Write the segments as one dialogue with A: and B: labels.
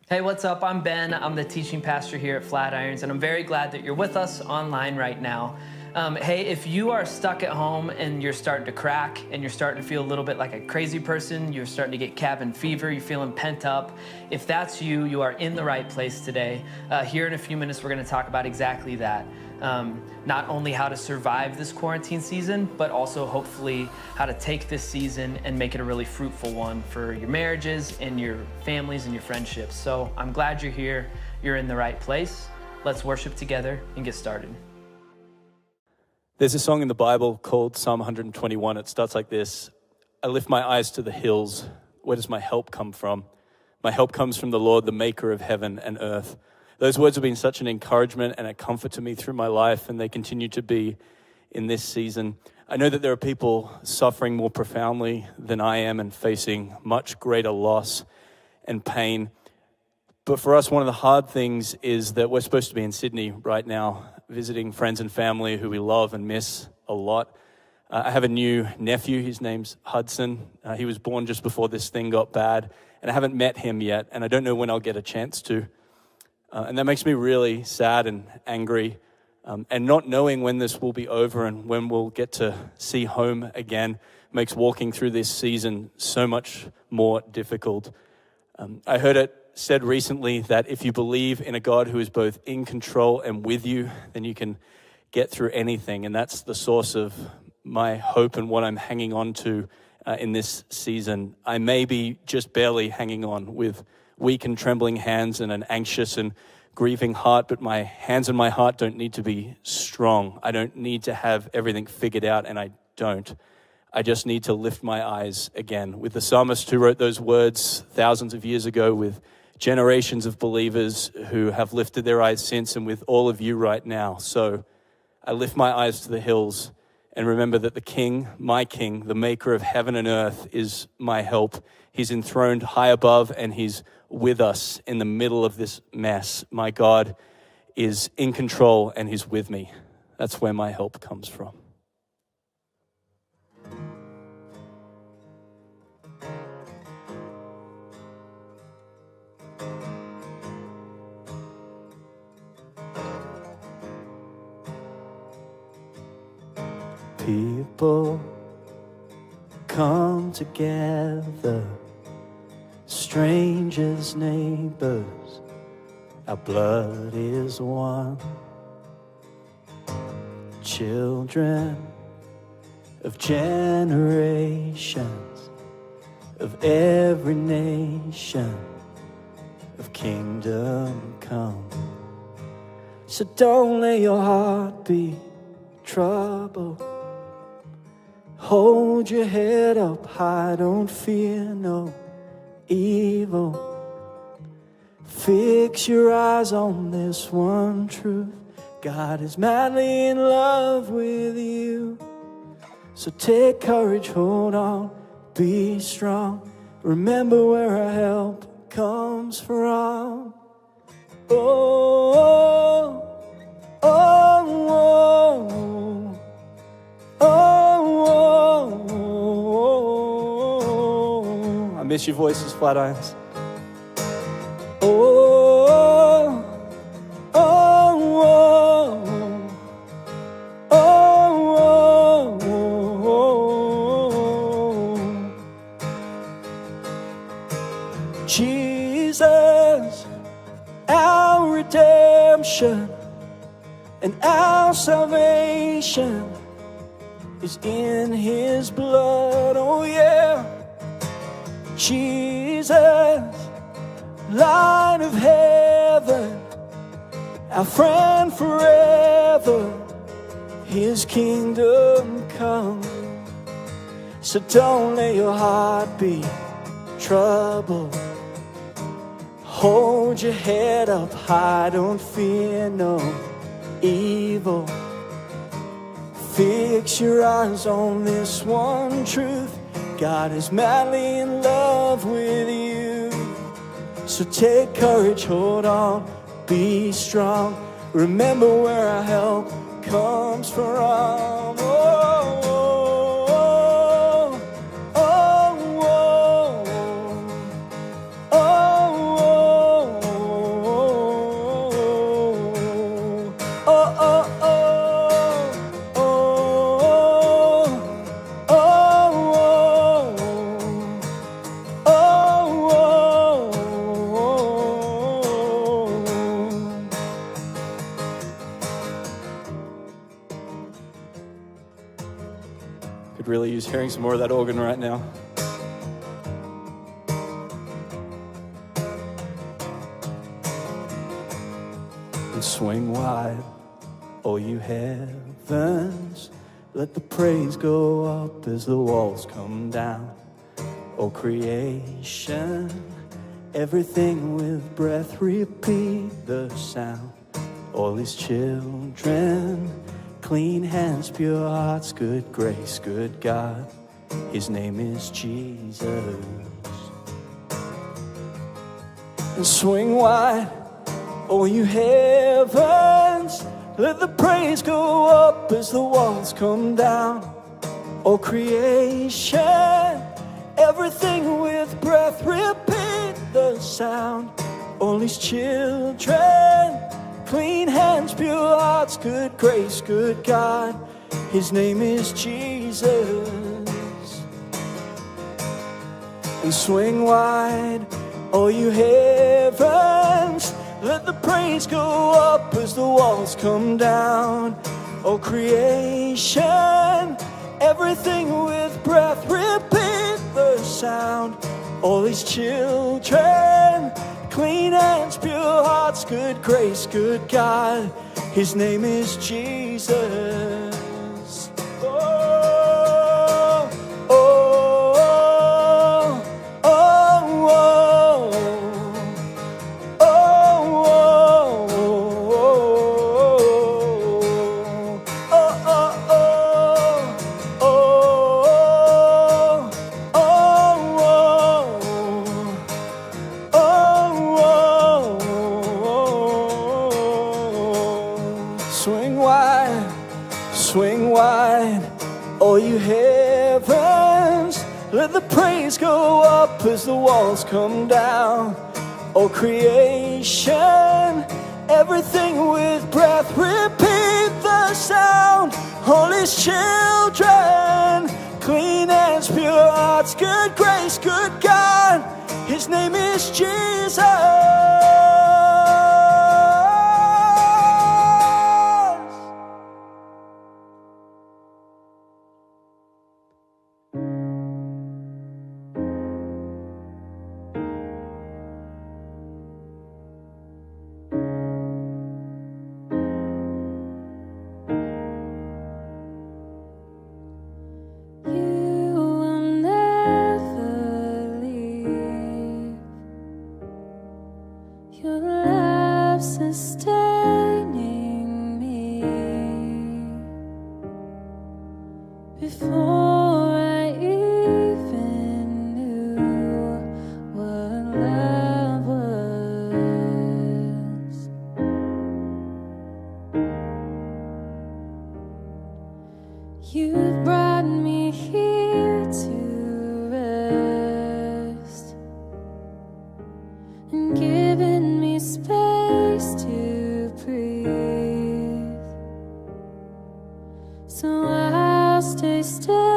A: Hey, what's up? I'm Ben. I'm the teaching pastor here at Flatirons, and I'm very glad that you're with us online right now. Hey, if you are stuck at home and you're starting to crack and you're starting to feel a little bit like a crazy person, you're starting to get cabin fever, you're feeling pent up, if that's you, you are in the right place today. Here in a few minutes, we're going to talk about exactly that. Not only how to survive this quarantine season, but also hopefully how to take this season and make it a really fruitful one for your marriages and your families and your friendships. So I'm glad you're here. You're in the right place. Let's worship together and get started.
B: There's a song in the Bible called Psalm 121. It starts like this: I lift my eyes to the hills. Where does my help come from? My help comes from the Lord, the maker of heaven and earth. Those words have been such an encouragement and a comfort to me through my life, and they continue to be in this season. I know that there are people suffering more profoundly than I am and facing much greater loss and pain. But for us, one of the hard things is that we're supposed to be in Sydney right now, visiting friends and family who we love and miss a lot. I have a new nephew. His name's Hudson. He was born just before this thing got bad, and I haven't met him yet, and I don't know when I'll get a chance to. And that makes me really sad and angry, and not knowing when this will be over and when we'll get to see home again makes walking through this season so much more difficult. I heard it said recently that if you believe in a God who is both in control and with you, then you can get through anything. And that's the source of my hope and what I'm hanging on to in this season. I may be just barely hanging on with weak and trembling hands and an anxious and grieving heart, but my hands and my heart don't need to be strong. I don't need to have everything figured out, and I don't. I just need to lift my eyes again. With the psalmist who wrote those words thousands of years ago, with generations of believers who have lifted their eyes since, and with all of you right now. So I lift my eyes to the hills and remember that the King, my King, the maker of heaven and earth, is my help. He's enthroned high above, and he's with us in the middle of this mess. My God is in control, and he's with me. That's where my help comes from. People come together, strangers, neighbors, our blood is one. Children of generations, of every nation, of kingdom come. So don't let your heart be troubled. Hold your head up high, don't fear no evil. Fix your eyes on this one truth: God is madly in love with you. So take courage, hold on, be strong. Remember where our help comes from. Oh, oh, oh, oh, oh, oh. I miss your voices, Flatirons. Oh, oh, oh, oh, oh, oh. Jesus, our redemption and our salvation is in his blood. Oh yeah, Jesus, light of heaven, our friend forever, his kingdom come. So don't let your heart be troubled. Hold your head up high, don't fear no evil. Fix your eyes on this one truth: God is madly in love with you. So take courage, hold on, be strong. Remember where our help comes from. Oh, oh, oh, oh, oh, could really use hearing some more of that organ right now. And swing wide, all you heavens, let the praise go up as the walls come down. Oh creation, everything with breath, repeat the sound. All his children, clean hands, pure hearts, good grace, good God. His name is Jesus. And swing wide, all you heavens, let the praise go up as the walls come down. Oh creation, everything with breath, repeat the sound. All his children, clean hands, pure hearts, good grace, good God. His name is Jesus. And swing wide, all you heavens, let the praise go up as the walls come down. Oh creation, everything with breath, repeat the sound. All his children, clean hands, pure hearts, good grace, good God. His name is Jesus. Oh, oh, oh, oh, oh, oh, swing wide, all you heavens, let the praise go up as the walls come down. Oh creation, everything with breath, repeat the sound. All his children, clean hands, pure hearts, good grace, good God. His name is Jesus.
C: Sustaining me before I even knew what love was. You've brought me here to rest and given me space to breathe. So I'll stay still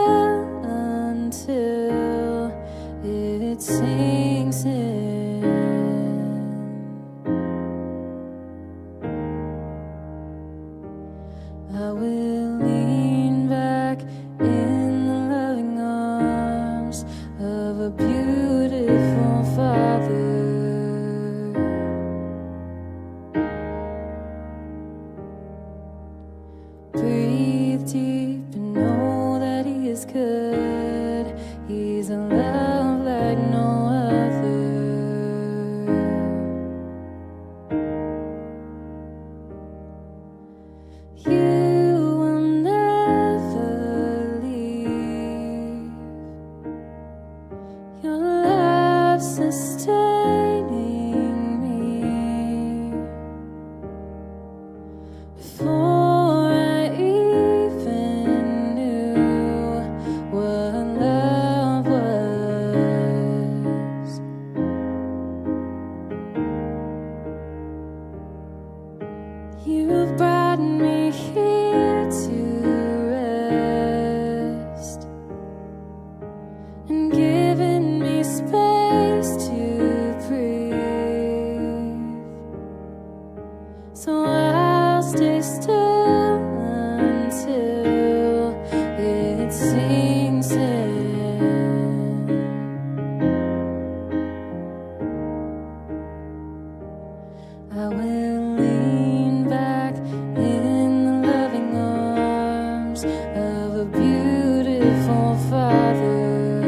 C: I will lean back in the loving arms of a beautiful Father.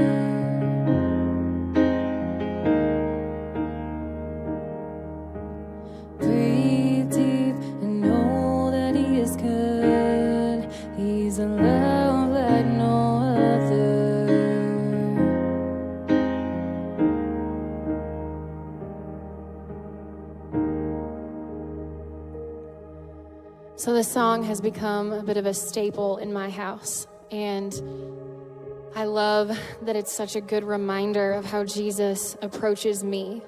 C: Breathe deep and know that He is good. He's a love like no other. So this song has become a bit of a staple in my house, and I love that it's such a good reminder of how Jesus approaches me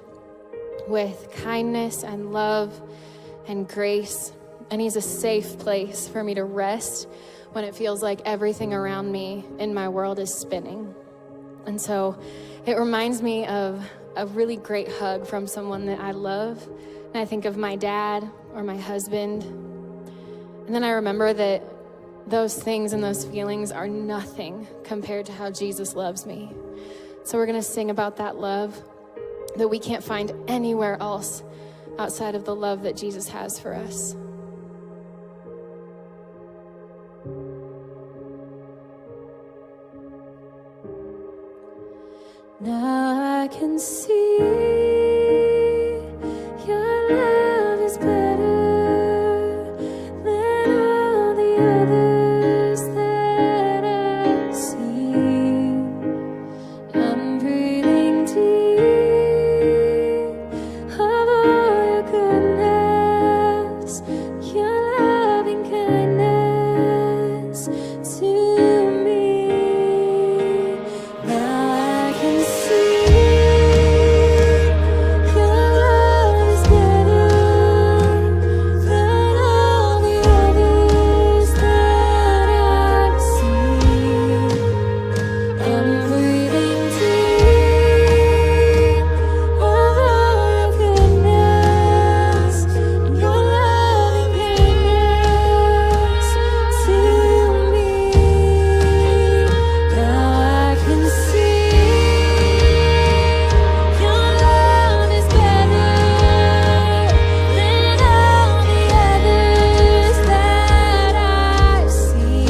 C: with kindness and love and grace, and He's a safe place for me to rest when it feels like everything around me in my world is spinning. And so it reminds me of a really great hug from someone that I love, and I think of my dad or my husband. And then I remember that those things and those feelings are nothing compared to how Jesus loves me. So we're going to sing about that love that we can't find anywhere else outside of the love that Jesus has for us. Now I can see your love is better than all the others that I've seen. I'm breathing deep of all your goodness, your loving kindness to me. Now I can see your love is better than all the others that I've seen. I'm breathing deep of all your goodness, your loving kindness to me. Now I can see your love is better than all the others that I've seen.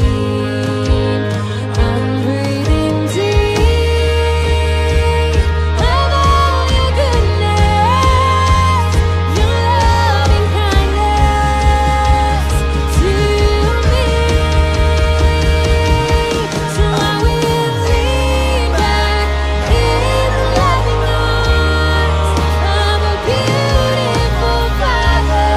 C: I'm breathing deep of all your goodness, your loving kindness to me. So I will lean back in the loving arms of a beautiful Father.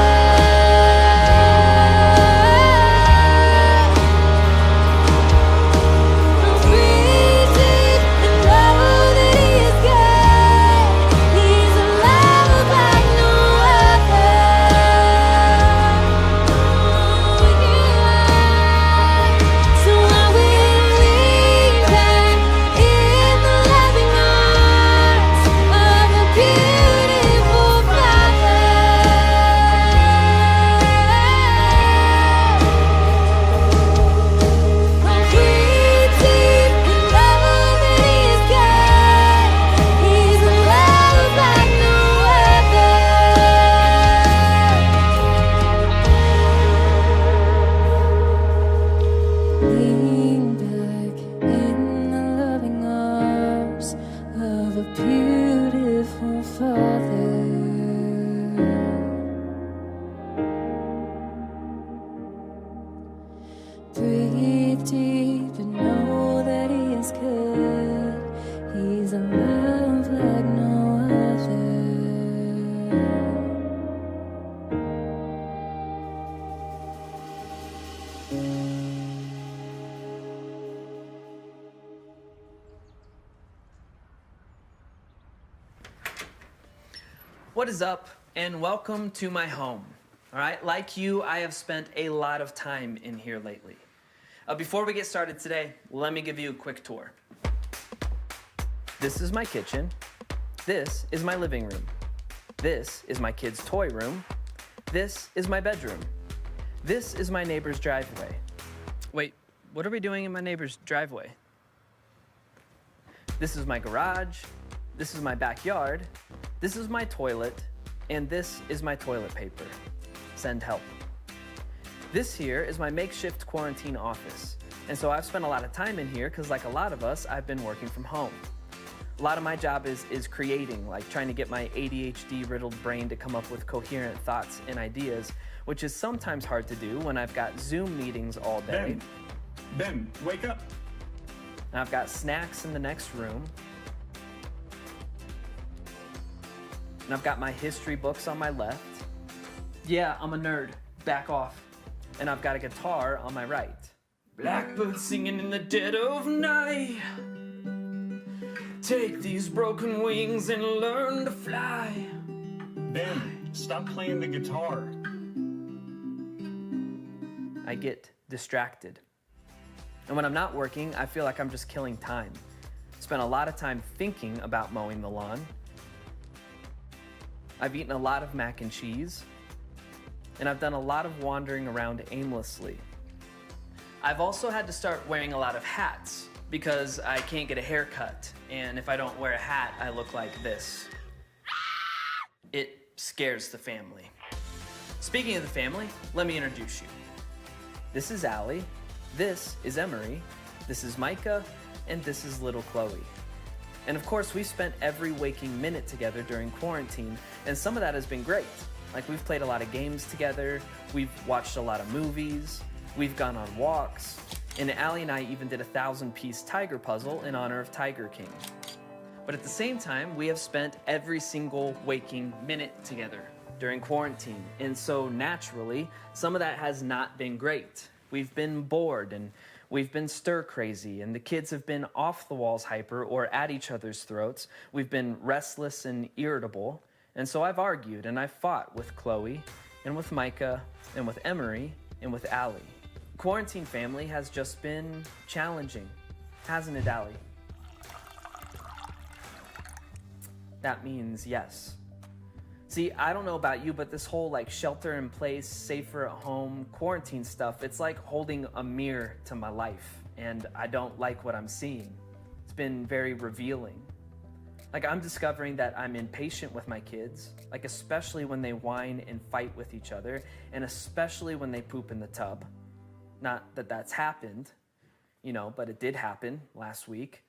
C: I'll breathe deep and know that He is good. He's a love like no other. So I will lean back in the loving arms of a beautiful Father. I'll breathe deep and know that He is good. He's a love like no other. Lean back in the loving arms of a beautiful Father. Breathe deep and know that He is good. He's a love like no other.
A: What is up, and welcome to my home. All right, like you, I have spent a lot of time in here lately. Before we get started today, let me give you a quick tour. This is my kitchen. This is my living room. This is my kids' toy room. This is my bedroom. This is my neighbor's driveway. Wait, what are we doing in my neighbor's driveway? This is my garage. This is my backyard. This is my toilet. And this is my toilet paper. Send help. This here is my makeshift quarantine office. And so I've spent a lot of time in here because like a lot of us, I've been working from home. A lot of my job is creating, like trying to get my ADHD-riddled brain to come up with coherent thoughts and ideas, which is sometimes hard to do when I've got Zoom meetings all day.
D: Ben, wake up.
A: And I've got snacks in the next room. And I've got my history books on my left. Yeah, I'm a nerd. Back off. And I've got a guitar on my right. Blackbird singing in the dead of night. Take these broken wings and learn to fly.
D: Ben, stop playing the guitar.
A: I get distracted. And when I'm not working, I feel like I'm just killing time. Spent a lot of time thinking about mowing the lawn. I've eaten a lot of mac and cheese. And I've done a lot of wandering around aimlessly. I've also had to start wearing a lot of hats because I can't get a haircut. And if I don't wear a hat, I look like this. It scares the family. Speaking of the family, let me introduce you. This is Allie, this is Emery, this is Micah, and this is little Chloe. And of course, we've spent every waking minute together during quarantine, and some of that has been great. Like we've played a lot of games together, we've watched a lot of movies, we've gone on walks, and Allie and I even did a 1,000-piece tiger puzzle in honor of Tiger King. But at the same time, we have spent every single waking minute together during quarantine. And so naturally, some of that has not been great. We've been bored and we've been stir crazy and the kids have been off the walls hyper or at each other's throats. We've been restless and irritable. And so I've argued and I've fought with Chloe and with Micah and with Emery and with Allie. Quarantine family has just been challenging, hasn't it, Allie? That means yes. See, I don't know about you, but this whole like shelter in place, safer at home, quarantine stuff, it's like holding a mirror to my life, and I don't like what I'm seeing. It's been very revealing. Like I'm discovering that I'm impatient with my kids, like especially when they whine and fight with each other, and especially when they poop in the tub. Not that that's happened, but it did happen last week.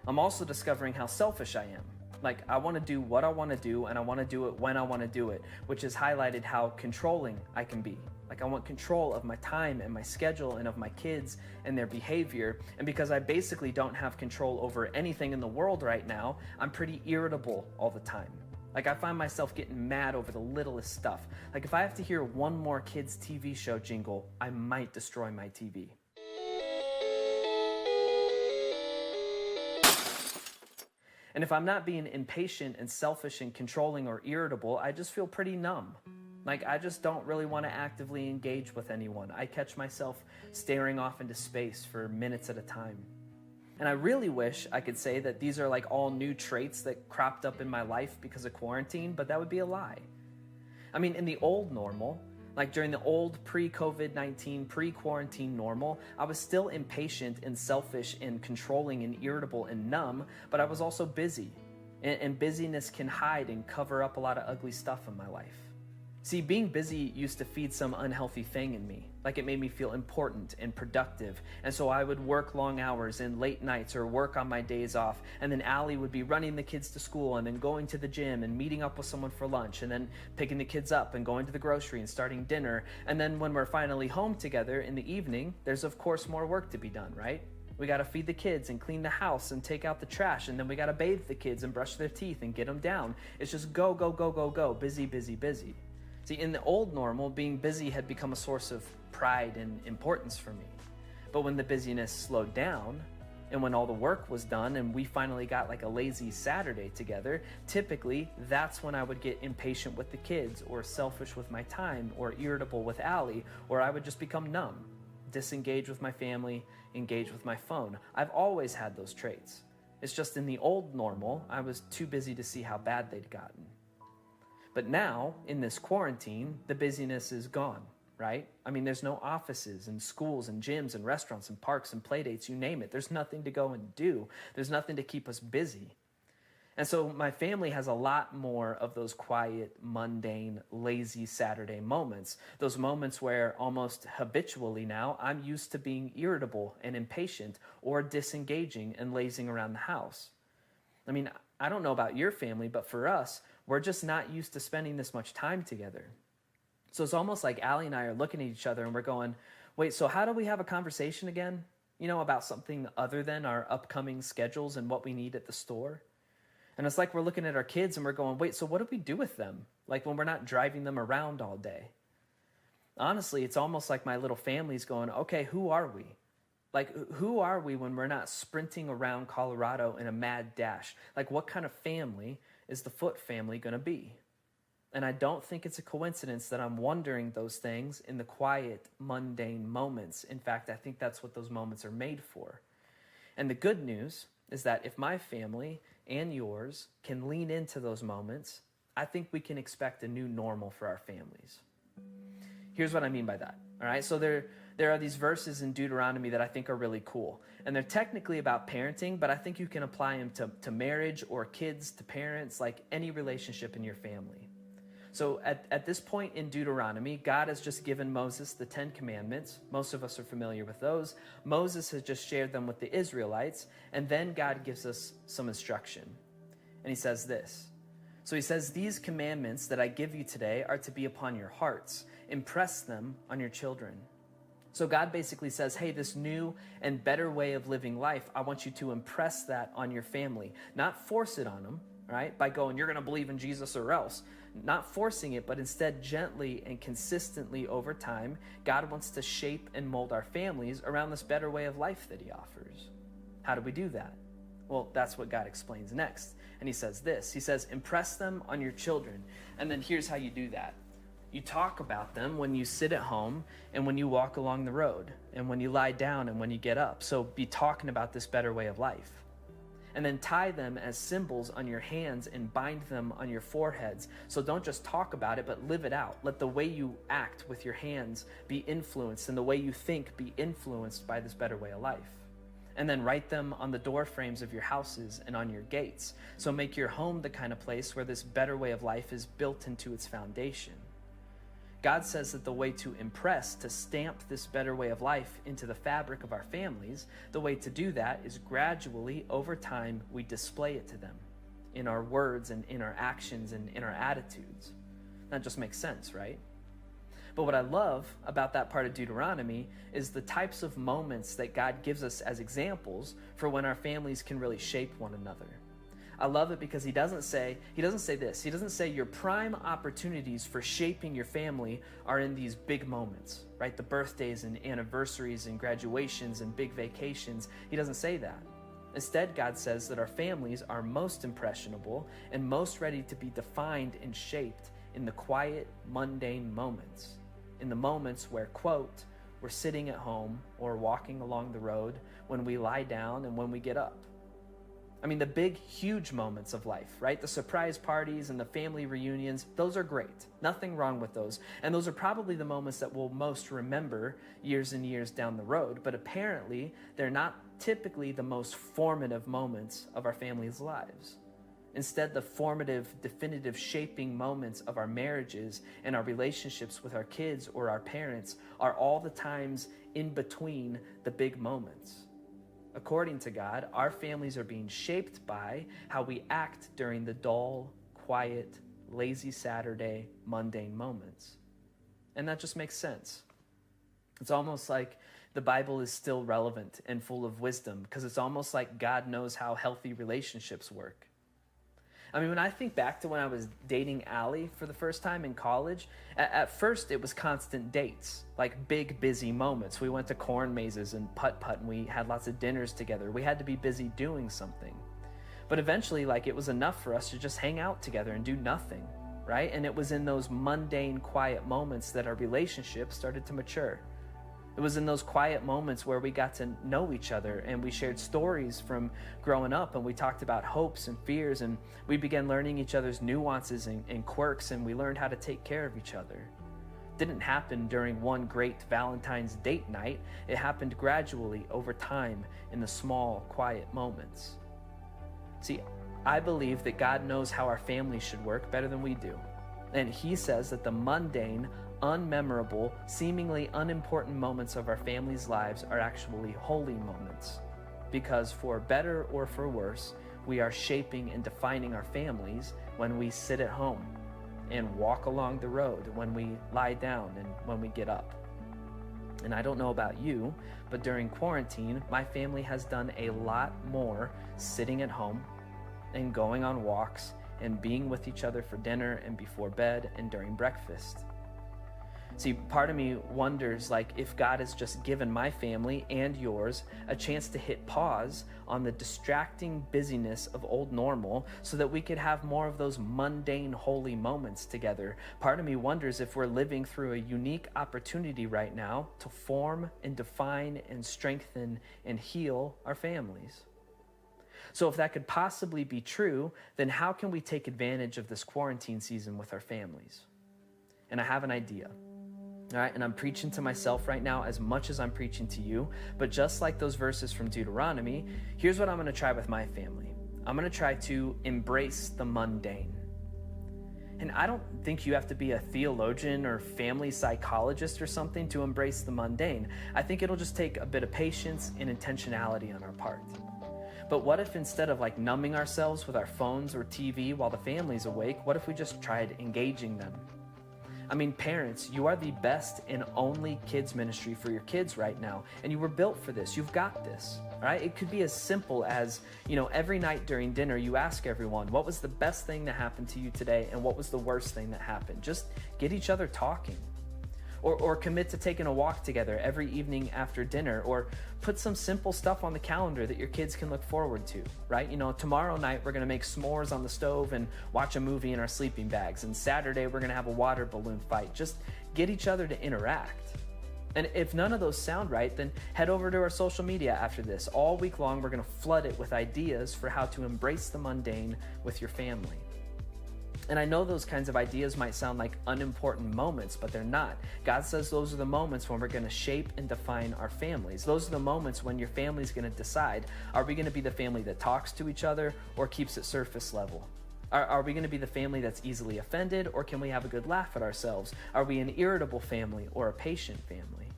A: I'm also discovering how selfish I am. Like I want to do what I want to do and I want to do it when I want to do it, which has highlighted how controlling I can be. Like I want control of my time and my schedule and of my kids and their behavior. And because I basically don't have control over anything in the world right now, I'm pretty irritable all the time. Like I find myself getting mad over the littlest stuff. Like if I have to hear one more kids' TV show jingle, I might destroy my TV. And if I'm not being impatient and selfish and controlling or irritable, I just feel pretty numb. Like I just don't really want to actively engage with anyone. I catch myself staring off into space for minutes at a time. And I really wish I could say that these are like all new traits that cropped up in my life because of quarantine, but that would be a lie. I mean, in the old normal, like during the old pre-COVID-19, pre-quarantine normal, I was still impatient and selfish and controlling and irritable and numb, but I was also busy. And busyness can hide and cover up a lot of ugly stuff in my life. See, being busy used to feed some unhealthy thing in me. Like it made me feel important and productive. And so I would work long hours and late nights or work on my days off. And then Allie would be running the kids to school and then going to the gym and meeting up with someone for lunch and then picking the kids up and going to the grocery and starting dinner. And then when we're finally home together in the evening, there's of course more work to be done, right? We gotta feed the kids and clean the house and take out the trash. And then we gotta bathe the kids and brush their teeth and get them down. It's just go, go, go, go, go, busy, busy, busy. See, in the old normal, being busy had become a source of pride and importance for me. But when the busyness slowed down, and when all the work was done and we finally got like a lazy Saturday together, typically that's when I would get impatient with the kids or selfish with my time or irritable with Allie, or I would just become numb, disengage with my family, engage with my phone. I've always had those traits. It's just in the old normal, I was too busy to see how bad they'd gotten. But now, in this quarantine, the busyness is gone, right? I mean, there's no offices and schools and gyms and restaurants and parks and playdates, you name it. There's nothing to go and do. There's nothing to keep us busy. And so my family has a lot more of those quiet, mundane, lazy Saturday moments. Those moments where almost habitually now I'm used to being irritable and impatient or disengaging and lazing around the house. I mean, I don't know about your family, but for us, we're just not used to spending this much time together. So it's almost like Allie and I are looking at each other and we're going, wait, so how do we have a conversation again? About something other than our upcoming schedules and what we need at the store? And it's like we're looking at our kids and we're going, wait, so what do we do with them? Like when we're not driving them around all day. Honestly, it's almost like my little family's going, okay, who are we? Like, who are we when we're not sprinting around Colorado in a mad dash? Like, what kind of family is the Foot family going to be? And I don't think it's a coincidence that I'm wondering those things in the quiet, mundane moments. In fact, I think that's what those moments are made for. And the good news is that if my family and yours can lean into those moments, I think we can expect a new normal for our families. Here's what I mean by that. All right, so there are these verses in Deuteronomy that I think are really cool. And they're technically about parenting, but I think you can apply them to marriage or kids to parents, like any relationship in your family. So at this point in Deuteronomy, God has just given Moses the 10 Commandments. Most of us are familiar with those. Moses has just shared them with the Israelites, and then God gives us some instruction. And he says this. So he says, these commandments that I give you today are to be upon your hearts. Impress them on your children. So God basically says, hey, this new and better way of living life, I want you to impress that on your family. Not force it on them, right? By going, you're going to believe in Jesus or else. Not forcing it, but instead gently and consistently over time, God wants to shape and mold our families around this better way of life that he offers. How do we do that? Well, that's what God explains next. And he says this. He says, impress them on your children. And then here's how you do that. You talk about them when you sit at home and when you walk along the road and when you lie down and when you get up. So be talking about this better way of life. And then tie them as symbols on your hands and bind them on your foreheads. So don't just talk about it, but live it out. Let the way you act with your hands be influenced and the way you think be influenced by this better way of life. And then write them on the door frames of your houses and on your gates. So make your home the kind of place where this better way of life is built into its foundation. God says that the way to impress, to stamp this better way of life into the fabric of our families, the way to do that is gradually, over time, we display it to them in our words and in our actions and in our attitudes. That just makes sense, right? But what I love about that part of Deuteronomy is the types of moments that God gives us as examples for when our families can really shape one another. I love it because he doesn't say this. He doesn't say your prime opportunities for shaping your family are in these big moments, right? The birthdays and anniversaries and graduations and big vacations. He doesn't say that. Instead, God says that our families are most impressionable and most ready to be defined and shaped in the quiet, mundane moments. In the moments where, quote, we're sitting at home or walking along the road, when we lie down and when we get up. I mean, the big, huge moments of life, right? The surprise parties and the family reunions, those are great. Nothing wrong with those. And those are probably the moments that we'll most remember years and years down the road. But apparently, they're not typically the most formative moments of our family's lives. Instead, the formative, definitive shaping moments of our marriages and our relationships with our kids or our parents are all the times in between the big moments. According to God, our families are being shaped by how we act during the dull, quiet, lazy Saturday, mundane moments. And that just makes sense. It's almost like the Bible is still relevant and full of wisdom because it's almost like God knows how healthy relationships work. I mean, when I think back to when I was dating Allie for the first time in college, at first it was constant dates, like big, busy moments. We went to corn mazes and putt-putt, and we had lots of dinners together. We had to be busy doing something. But eventually, it was enough for us to just hang out together and do nothing, right? And it was in those mundane, quiet moments that our relationship started to mature. It was in those quiet moments where we got to know each other and we shared stories from growing up and we talked about hopes and fears and we began learning each other's nuances and quirks and we learned how to take care of each other. It didn't happen during one great Valentine's date night. It happened gradually over time in the small, quiet moments. See, I believe that God knows how our families should work better than we do. And he says that the mundane, unmemorable, seemingly unimportant moments of our families' lives are actually holy moments. Because for better or for worse, we are shaping and defining our families when we sit at home and walk along the road, when we lie down and when we get up. And I don't know about you, but during quarantine, my family has done a lot more sitting at home and going on walks and being with each other for dinner and before bed and during breakfast. See, part of me wonders if God has just given my family and yours a chance to hit pause on the distracting busyness of old normal so that we could have more of those mundane holy moments together. Part of me wonders if we're living through a unique opportunity right now to form and define and strengthen and heal our families. So if that could possibly be true, then how can we take advantage of this quarantine season with our families? And I have an idea. All right, and I'm preaching to myself right now as much as I'm preaching to you, but just like those verses from Deuteronomy, here's what I'm gonna try with my family. I'm gonna try to embrace the mundane. And I don't think you have to be a theologian or family psychologist or something to embrace the mundane. I think it'll just take a bit of patience and intentionality on our part. But what if instead of numbing ourselves with our phones or TV while the family's awake, what if we just tried engaging them? I mean, parents, you are the best and only kids ministry for your kids right now, and you were built for this. You've got this, all right? It could be as simple as, every night during dinner, you ask everyone, what was the best thing that happened to you today, and what was the worst thing that happened? Just get each other talking. Or commit to taking a walk together every evening after dinner, or put some simple stuff on the calendar that your kids can look forward to, right? Tomorrow night we're gonna make s'mores on the stove and watch a movie in our sleeping bags, and Saturday we're gonna have a water balloon fight. Just get each other to interact. And if none of those sound right, then head over to our social media after this. All week long we're gonna flood it with ideas for how to embrace the mundane with your family. And I know those kinds of ideas might sound like unimportant moments, but they're not. God says those are the moments when we're going to shape and define our families. Those are the moments when your family's going to decide, are we going to be the family that talks to each other or keeps it surface level? Are we going to be the family that's easily offended, or can we have a good laugh at ourselves? Are we an irritable family or a patient family?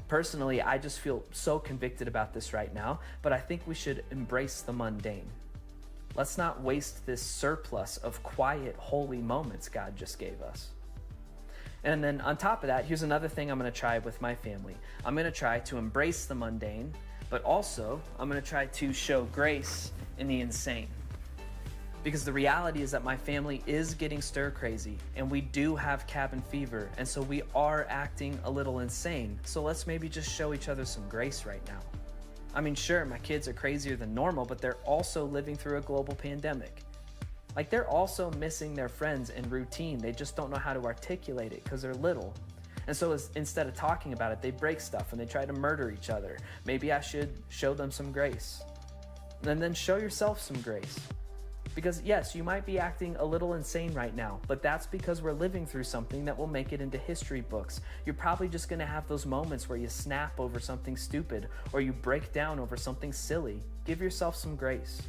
A: Personally, I just feel so convicted about this right now, but I think we should embrace the mundane. Let's not waste this surplus of quiet, holy moments God just gave us. And then on top of that, here's another thing I'm gonna try with my family. I'm gonna try to embrace the mundane, but also I'm gonna try to show grace in the insane. Because the reality is that my family is getting stir crazy, and we do have cabin fever, and so we are acting a little insane. So let's maybe just show each other some grace right now. I mean, sure, my kids are crazier than normal, but they're also living through a global pandemic. They're also missing their friends and routine. They just don't know how to articulate it because they're little. And so instead of talking about it, they break stuff and they try to murder each other. Maybe I should show them some grace. And then show yourself some grace. Because yes, you might be acting a little insane right now, but that's because we're living through something that will make it into history books. You're probably just gonna have those moments where you snap over something stupid or you break down over something silly. Give yourself some grace.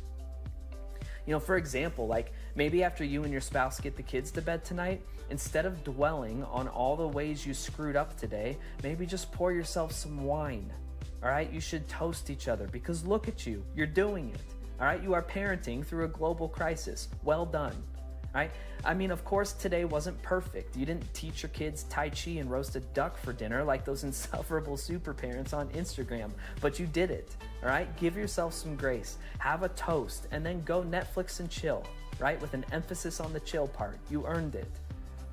A: For example, maybe after you and your spouse get the kids to bed tonight, instead of dwelling on all the ways you screwed up today, maybe just pour yourself some wine. All right, you should toast each other because look at you, you're doing it. All right, you are parenting through a global crisis. Well done. All right? I mean, of course, today wasn't perfect. You didn't teach your kids Tai Chi and roasted duck for dinner like those insufferable super parents on Instagram, but you did it. All right? Give yourself some grace. Have a toast, and then go Netflix and chill, right? With an emphasis on the chill part. You earned it.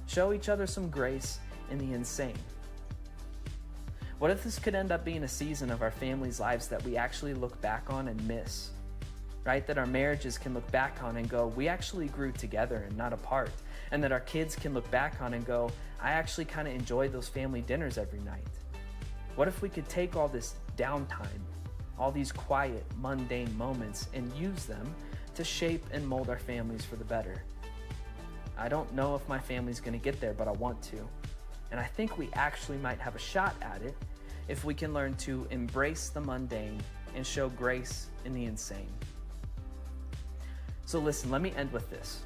A: Show each other some grace in the insane. What if this could end up being a season of our family's lives that we actually look back on and miss? Right? That our marriages can look back on and go, we actually grew together and not apart. And that our kids can look back on and go, I actually kind of enjoyed those family dinners every night. What if we could take all this downtime, all these quiet, mundane moments, and use them to shape and mold our families for the better? I don't know if my family's gonna get there, but I want to. And I think we actually might have a shot at it if we can learn to embrace the mundane and show grace in the insane. So listen, let me end with this.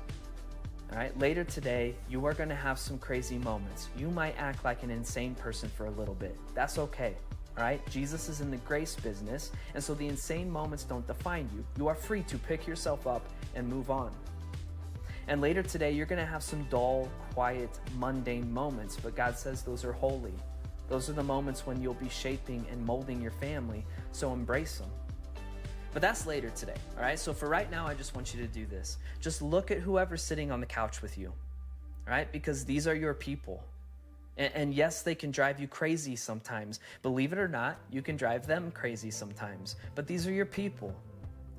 A: All right, later today, you are gonna have some crazy moments. You might act like an insane person for a little bit. That's okay, all right? Jesus is in the grace business, and so the insane moments don't define you. You are free to pick yourself up and move on. And later today, you're gonna have some dull, quiet, mundane moments, but God says those are holy. Those are the moments when you'll be shaping and molding your family, so embrace them. But that's later today, all right? So for right now, I just want you to do this. Just look at whoever's sitting on the couch with you, all right? Because these are your people. And yes, they can drive you crazy sometimes. Believe it or not, you can drive them crazy sometimes. But these are your people,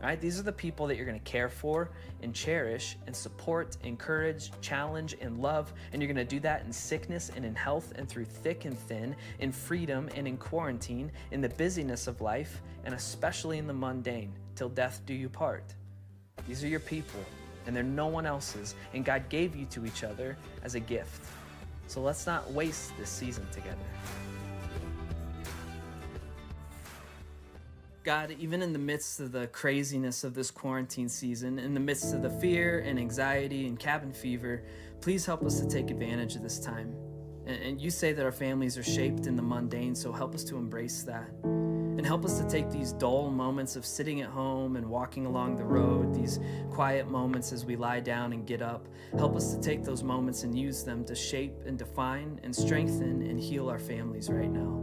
A: all right? These are the people that you're gonna care for and cherish and support, encourage, challenge, and love. And you're gonna do that in sickness and in health and through thick and thin, in freedom and in quarantine, in the busyness of life, and especially in the mundane, till death do you part. These are your people, and they're no one else's, and God gave you to each other as a gift. So let's not waste this season together. God, even in the midst of the craziness of this quarantine season, in the midst of the fear and anxiety and cabin fever, please help us to take advantage of this time. And you say that our families are shaped in the mundane, so help us to embrace that. And help us to take these dull moments of sitting at home and walking along the road, these quiet moments as we lie down and get up. Help us to take those moments and use them to shape and define and strengthen and heal our families right now.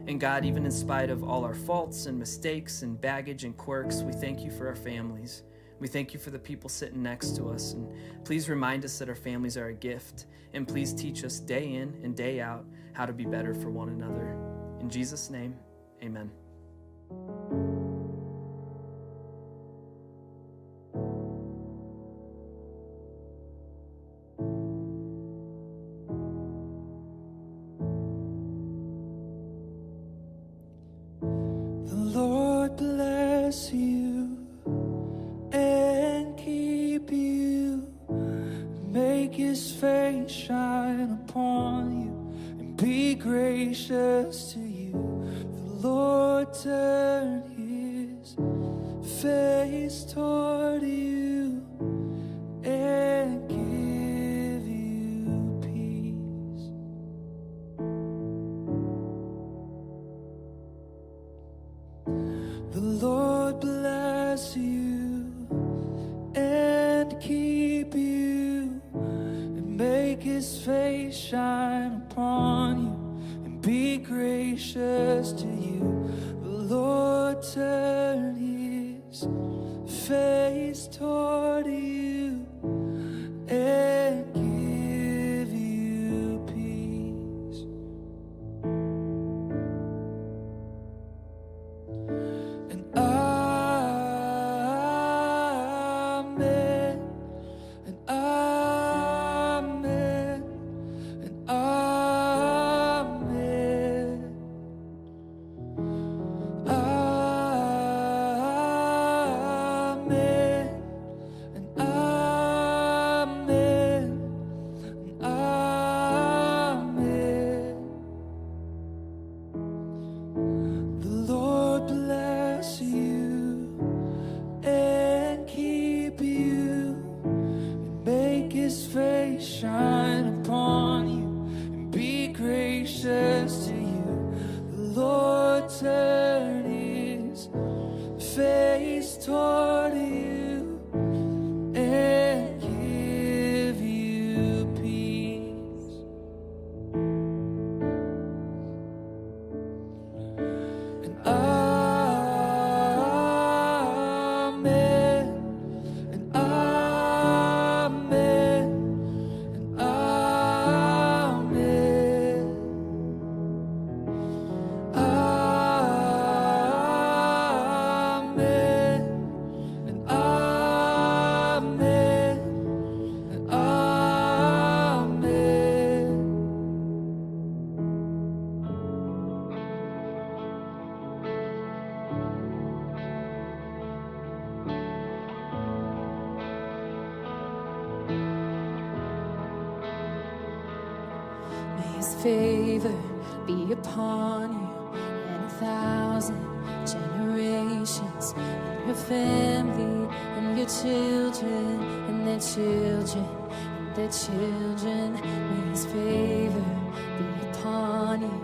A: And God, even in spite of all our faults and mistakes and baggage and quirks, we thank you for our families. We thank you for the people sitting next to us. And please remind us that our families are a gift. And please teach us day in and day out how to be better for one another. In Jesus' name, amen.
E: The Lord bless you and keep you, make his face shine upon you and be gracious to you. The Lord turn his face toward you and give you peace. The Lord bless you and keep you, and make his face shine upon you and be gracious to you. The Lord turn his face toward you and give you peace. And amen, and amen, and amen. Amen, and amen, and amen. The Lord bless you and keep you, and make his face shine upon you and be gracious to you. The Lord turn his face toward you and give you peace. And amen, and amen, and amen. Amen, and amen, and amen.
F: May his favor be upon you and 1,000
C: generations, and your family, and your children, and their children, and their children. May his favor be upon you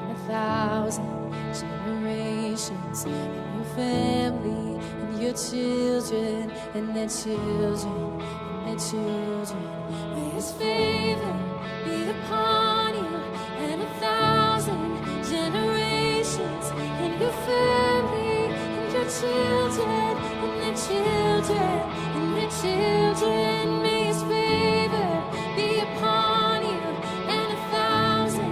C: and 1,000 generations, and your family, and your children, and their children, and their children. May his favor be upon you and 1,000 generations, and your family, and your children, and their children, and their children. May his favor be upon you and 1,000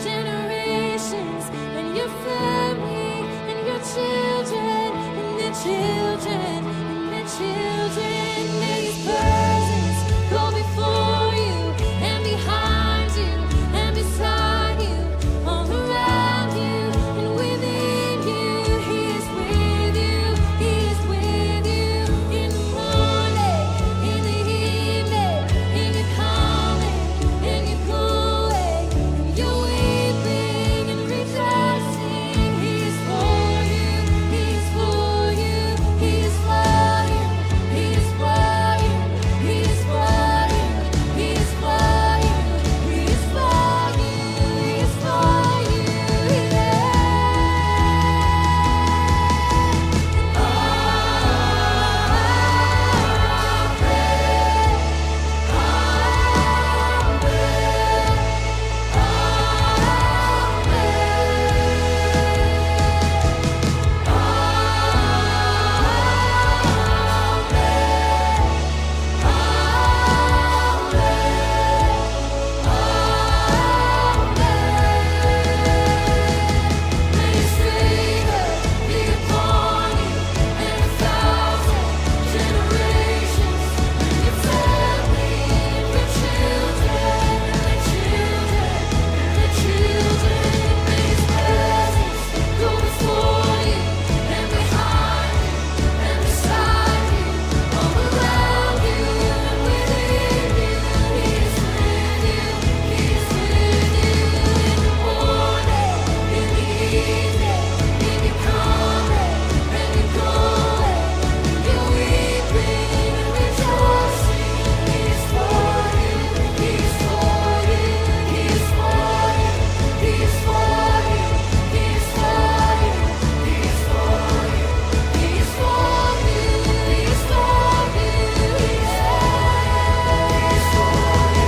C: generations, and your family, and your children, and their children, and their children. May his presence go before you and behind you and beside you, all around you and within you. He is with you, he is with you in the morning, in the evening, in your coming, in your going, in your weeping and rejoicing. He is for you, he is for you, he is for you, he is for you, he is for you, he is for you, he is for you, he is for you, yeah. May his favor be upon you and 1,000 generations, and your family, and your children, and their children, and their children. May his presence go before you and behind you and beside you, all around you and within you. He is with you, he is with you in the morning, in the evening, in your coming and your going, in your weeping and rejoicing. He is for you, he is for you, he is for you, he is for you, he is for you, he is for you, he is for you, he is for you, yeah. He is for you.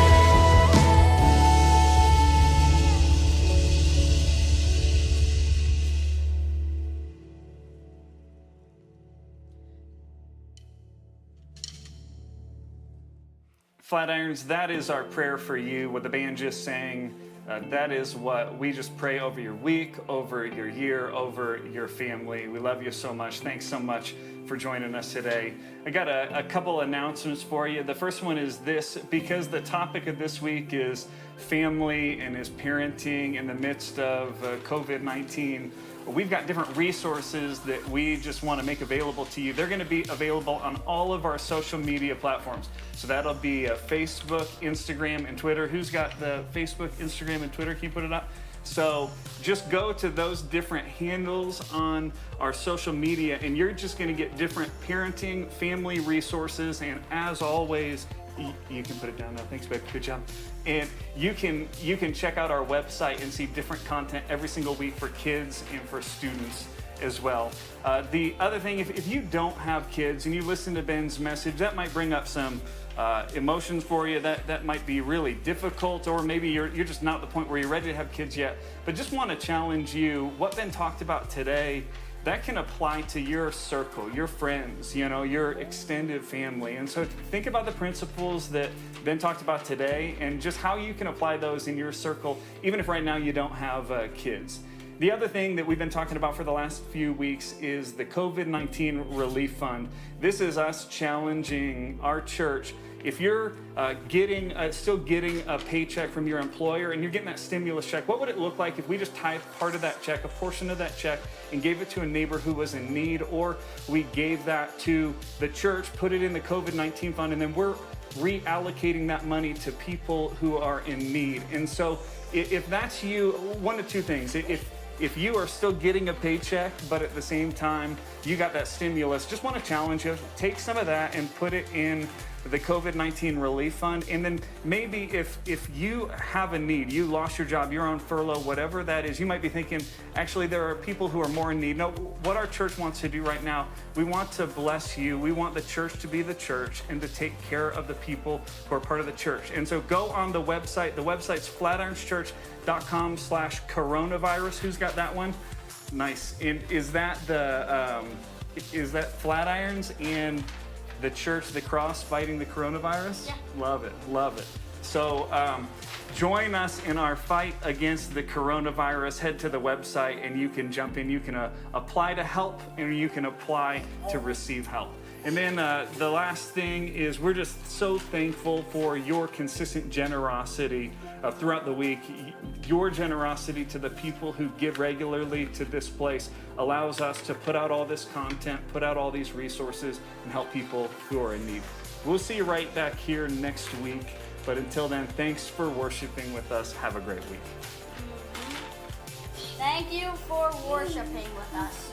D: Flatirons, that is our prayer for you. What the band just sang, that is what we just pray over your week, over your year, over your family. We love you so much. Thanks so much for joining us today. I got a couple announcements for you. The first one is this: because the topic of this week is family and is parenting in the midst of COVID-19, we've got different resources that we just want to make available to you. They're going to be available on all of our social media platforms. So that'll be Facebook, Instagram, and Twitter. Who's got the Facebook, Instagram, and Twitter? Can you put it up? So just go to those different handles on our social media, and you're just going to get different parenting, family resources. And as always, you can put it down now. Thanks, babe. Good job. And you can check out our website and see different content every single week for kids and for students as well. The other thing, if you don't have kids and you listen to Ben's message, that might bring up some emotions for you. That might be really difficult, or maybe you're just not at the point where you're ready to have kids yet. But just want to challenge you. What Ben talked about today, that can apply to your circle, your friends, your extended family. And so think about the principles that Ben talked about today and just how you can apply those in your circle, even if right now you don't have kids. The other thing that we've been talking about for the last few weeks is the COVID-19 Relief Fund. This is us challenging our church. If you're still getting a paycheck from your employer and you're getting that stimulus check, what would it look like if we just tithed part of that check, a portion of that check, and gave it to a neighbor who was in need, or we gave that to the church, put it in the COVID-19 fund, and then we're reallocating that money to people who are in need. And so if that's you, one of two things. If if you are still getting a paycheck, but at the same time, you got that stimulus, just want to challenge you, take some of that and put it in the COVID-19 relief fund. And then maybe if you have a need, you lost your job, you're on furlough, whatever that is, you might be thinking, actually, there are people who are more in need. No, what our church wants to do right now, we want to bless you. We want the church to be the church and to take care of the people who are part of the church. And so go on the website. The website's flatirons.com/coronavirus. Who's got that one? Nice. And is that Flatirons and the church, the cross, fighting the coronavirus?
C: Yeah.
D: Love it, love it. So join us in our fight against the coronavirus. Head to the website and you can jump in. You can apply to help and you can apply to receive help. And then the last thing is we're just so thankful for your consistent generosity throughout the week. Your generosity to the people who give regularly to this place allows us to put out all this content, put out all these resources, and help people who are in need. We'll see you right back here next week. But until then, thanks for worshiping with us. Have a great week.
F: Thank you for worshiping with us.